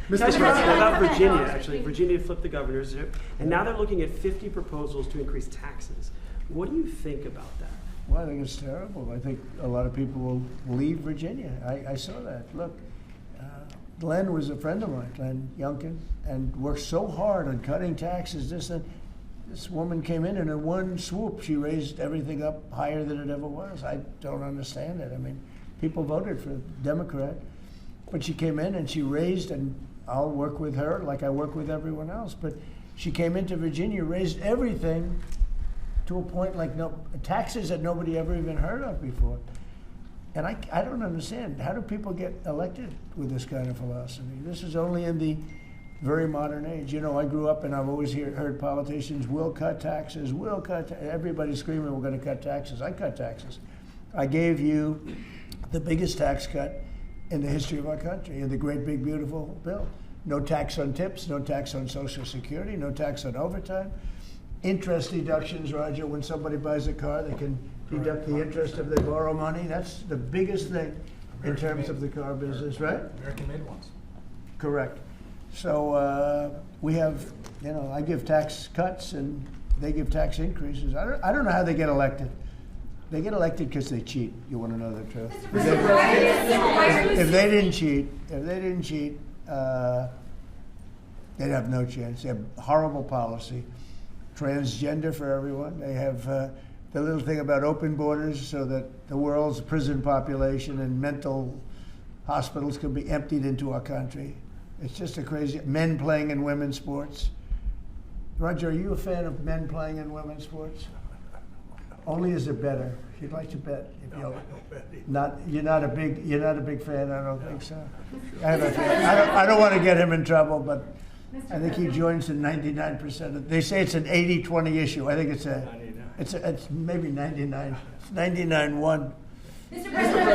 Mr. President, about Virginia, actually. Virginia flipped the governorship, and now they're looking at 50 proposals to increase taxes. What do you think about that? Well, I think it's terrible. I think a lot of people will leave Virginia. I saw that. Look, Glenn was a friend of mine, Glenn Youngkin, and worked so hard on cutting taxes. This woman came in, and in one swoop, she raised everything up higher than it ever was. I don't understand it. I mean, people voted for Democrat, but she came in and she raised, and I'll work with her like I work with everyone else, but she came into Virginia, raised everything to a point like taxes that nobody ever even heard of before. And I don't understand. How do people get elected with this kind of philosophy? This is only in the very modern age. You know, I grew up and I've always heard politicians will cut taxes, everybody screaming we're going to cut taxes. I cut taxes. I gave you the biggest tax cut in the history of our country, in the great big beautiful bill. No tax on tips, no tax on Social Security, no tax on overtime. Interest deductions, Roger, when somebody buys a car, they can deduct the interest if they borrow money. That's the biggest thing in terms of the car business, right? American-made ones. Correct. So we have, I give tax cuts and they give tax increases. I don't know how they get elected. They get elected because they cheat. You want to know the truth? If they didn't cheat, they'd have no chance. They have horrible policy. Transgender for everyone. They have the little thing about open borders so that the world's prison population and mental hospitals can be emptied into our country. It's just a crazy. Men playing in women's sports. Roger, are you a fan of men playing in women's sports? Only as a bettor. If you'd like to bet. You're not a big fan. I don't think so. I don't want to get him in trouble, but I think he joins in 99%. They say it's an 80-20 issue. I think it's maybe 99. It's 99-1. Mr. President,